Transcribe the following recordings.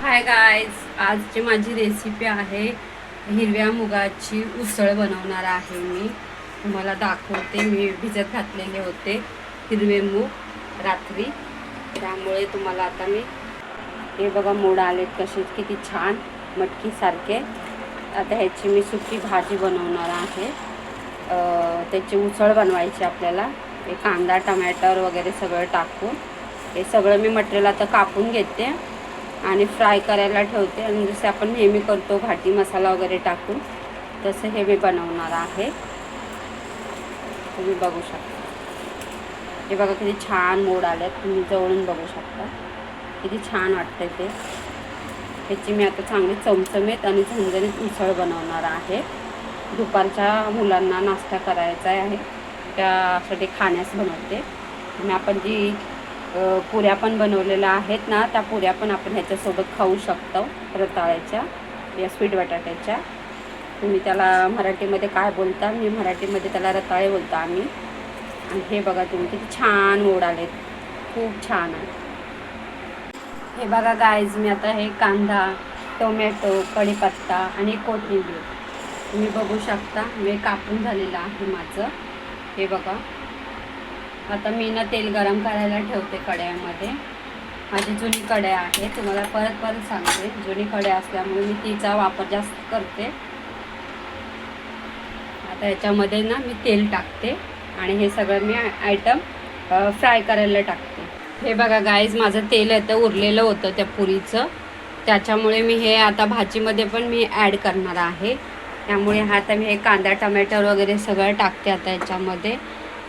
Hi guys, आजची माझी recipe आहे हिरव्या मुगाची उसळ बनवणार आहे. मी तुम्हाला दाखवते. मी भिजत घातलेले होते हिरवे मूग रात्री, त्यामुळे तुम्हाला आता मी हे बघा मोड आलेत कसे, किती छान मटकीसारखे. आता ह्याची मी सुकी भाजी बनवणार आहे. त्याची उसळ बनवायची आपल्याला. हे कांदा टमॅटर वगैरे सगळं टाकून हे सगळं मी मटेरियल आता कापून घेते आणि फ्राय करायला ठेवते. आणि जसे आपण नेहमी करतो घाटी मसाला वगैरे टाकून, तसं हे मी बनवणार आहे. तुम्ही बघू शकता. हे बघा किती छान मोड आल्यात, तुम्ही जवळून बघू शकता किती छान वाटतं ते. ह्याची मी आता चांगली चमचमीत आणि झणझणीत उसळ बनवणार आहे. दुपारच्या मुलांना नाश्ता करायचा आहे, त्यासाठी खाण्यास बनवते. आणि आपण जी पुऱ्या पण बनवलेल्या आहेत ना, त्या पुऱ्या पण आपण ह्याच्यासोबत खाऊ शकतो, रताळ्याच्या या स्वीट बटाट्याच्या. तुम्ही त्याला मराठीमध्ये काय बोलता? मी मराठीमध्ये त्याला रताळे बोलतो आम्ही. आणि हे बघा तुम्ही किती छान मोड आलेत, खूप छान आहे. हे बघा गाईज, मी आता हे कांदा टोमॅटो कढीपत्ता आणि कोथिंबीर तुम्ही बघू शकता, मी कापून झालेलं आहे माझं. हे बघा, आता मी ना तेल गरम करायला ठेवते कढईमध्ये. माझी जुनी कढई आहे, तुम्हाला परत सांगते. जुनी कढई असल्यामुळे मी तिचा वापर जास्त करते. आता याच्यामध्ये ना मी तेल टाकते आणि हे सगळं मी आयटम फ्राय करायला टाकते. हे बघा गाईज, माझं तेल आता उरलेलं होतं त्या पुरीचं, त्याच्यामुळे मी हे आता भाजीमध्ये पण मी ॲड करणार आहे. त्यामुळे आता मी हे कांदा टमॅटर वगैरे सगळं टाकते. आता याच्यामध्ये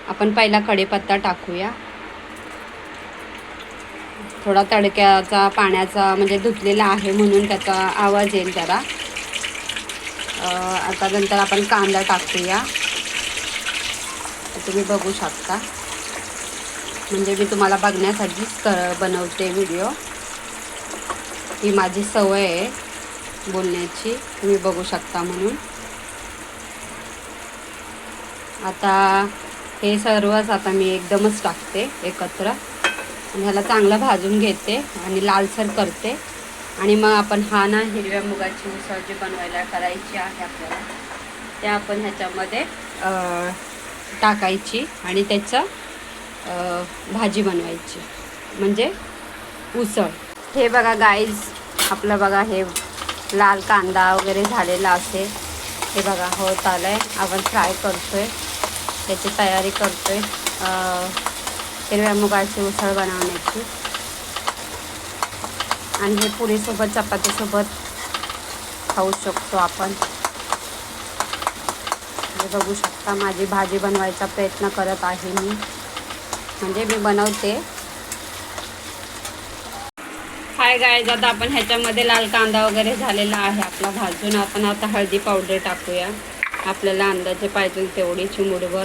आपण पहिला कढीपत्ता टाकूया. थोडा तडक्याचा पाण्याचा म्हणजे धुतलेला आहे म्हणून त्याचा आवाज येईल जरा. आता नंतर आपण कांदा टाकूया. तुम्ही बघू शकता, म्हणजे मी तुम्हाला बघण्यासाठीच बनवते व्हिडिओ. ही माझी सवय आहे बोलण्याची, तुम्ही बघू शकता म्हणून. आता हे सर्वच आता मी एकदमच टाकते एकत्र आणि ह्याला चांगलं भाजून घेते आणि लालसर करते. आणि मग आपण हा ना हिरव्या मुगाची उसळ जी बनवायला करायची आहे आपल्याला, त्या आपण ह्याच्यामध्ये टाकायची आणि त्याचं भाजी बनवायची, म्हणजे उसळ. हे बघा गाईज, आपलं बघा हे लाल कांदा वगैरे झालेला असेल. हे बघा होत आलं आहे. आपण फ्राय करतो आहे, त्याची तयारी करतो आहे हिरव्या मुगाची उसळ बनवण्याची. आणि हे पुरीसोबत चपातीसोबत खाऊ शकतो आपण. हे बघू शकता, माझी भाजी बनवायचा प्रयत्न करत आहे मी, म्हणजे मी बनवते. हाय गाईज, आता आपण ह्याच्यामध्ये लाल कांदा वगैरे झालेला आहे आपला भाजून. आपण आता हळदी पावडर टाकूया, आपल्याला अंदाजे पाहिजे तेवढी चिमूटभर.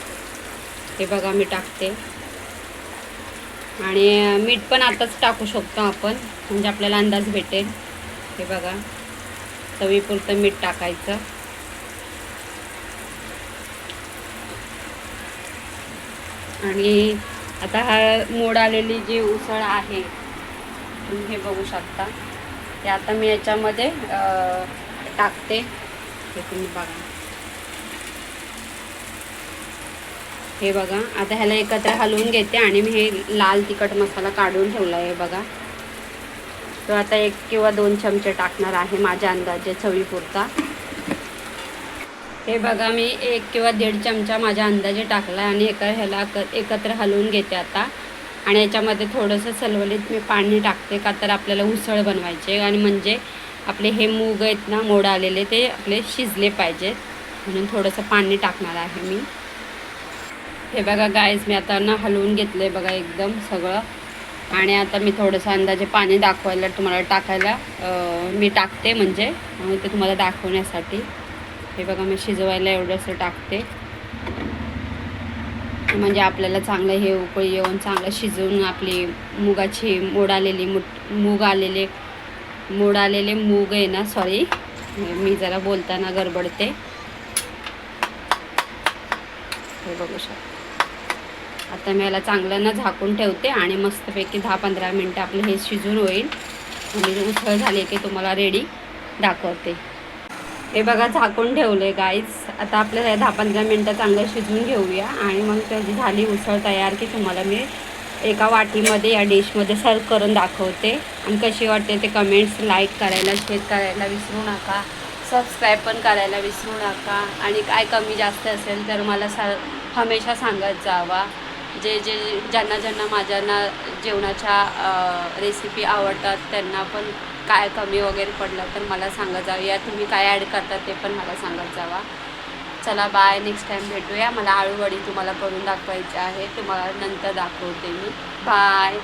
हे बघा मी टाकते. आणि मीठ पण आताच टाकू शकतो आपण, म्हणजे आपल्याला अंदाज भेटेल. हे बघा, चवीपुरतं मीठ टाकायचं. आणि आता हा मोड आलेली जी उसळ आहे तुम्ही हे बघू शकता, ते आता मी याच्यामध्ये टाकते. हे तुम्ही बघा. हे बघा, आता ह्याला एकत्र हलवून घेते आणि मी हे लाल तिखट मसाला काढून ठेवला आहे बघा, तो आता 1 किंवा 2 चमचे टाकणार आहे माझ्या अंदाजे चवीपुरता. हे बघा, मी 1 किंवा 1.5 चमचा माझ्या अंदाजे टाकला आणि ह्याला एकत्र हलवून घेते आता. आणि याच्यामध्ये थोडंसं सलवलीत मी पाणी टाकते, का तर आपल्याला उसळ बनवायचे आणि म्हणजे आपले हे मूग आहेत ना मोड आलेले, ते आपले शिजले पाहिजेत, म्हणून थोडंसं पाणी टाकणार आहे मी. हे बघा गाईज, मी आता ना हलवून घेतलं आहे बघा एकदम सगळं. आणि आता मी थोडंसं अंदाजे पाणी दाखवायला तुम्हाला टाकायला मी टाकते, म्हणजे ते तुम्हाला दाखवण्यासाठी. हे बघा, मी शिजवायला एवढंसं टाकते, म्हणजे आपल्याला चांगलं हे उकळी येऊन चांगलं शिजवून आपली मुगाची मोड आलेले मूग आहे ना, सॉरी मी जरा बोलताना गडबडते. हे बघू शकता. आता मी याला चांगलं ना झाकून ठेवते आणि मस्तपैकी 10-15 मिनटं आपलं हे शिजून होईल. आणि उसळ झाली की तुम्हाला रेडी दाखवते. हे बघा झाकून ठेवले गाईज. आता आपल्याला 10-15 मिनटं चांगलं शिजवून घेऊया आणि मग त्याची झाली उसळ तयार की तुम्हाला मी एका वाटीमध्ये या डिशमध्ये सर्व करून दाखवते. आणि कशी वाटते ते कमेंट्स, लाईक करायला, शेअर करायला विसरू नका. सबस्क्राईब पण करायला विसरू नका. आणि काय कमी जास्त असेल तर मला हमेशा सांगत जावा. ज्यांना माझ्या जेवणाच्या रेसिपी आवडतात त्यांना पण काय कमी वगैरे पडलं तर मला सांगत जावं. या तुम्ही काय ॲड करता ते पण मला सांगत जावा. चला बाय. नेक्स्ट टाईम भेटूया. मला आळूवडी तुम्हाला करून दाखवायची आहे. तुम्हाला नंतर दाखवते मी. बाय.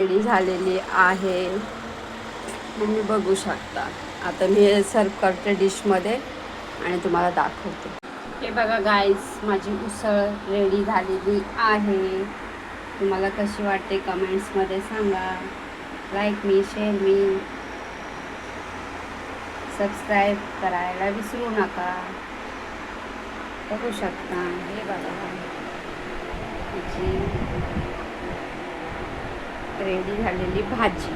रेडी झालेली आहे. तुम्ही बघू शकता. आता मी हे सर्व करते डिशमध्ये आणि तुम्हाला दाखवते. हे बघा गाईज, माझी उसळ रेडी झालेली आहे. तुम्हाला कशी वाटते कमेंट्समध्ये सांगा. लाईक मी, शेअर मी, सबस्क्राईब करायला विसरू नका. बघू शकता. हे बघा रेडी झालेली भाजी.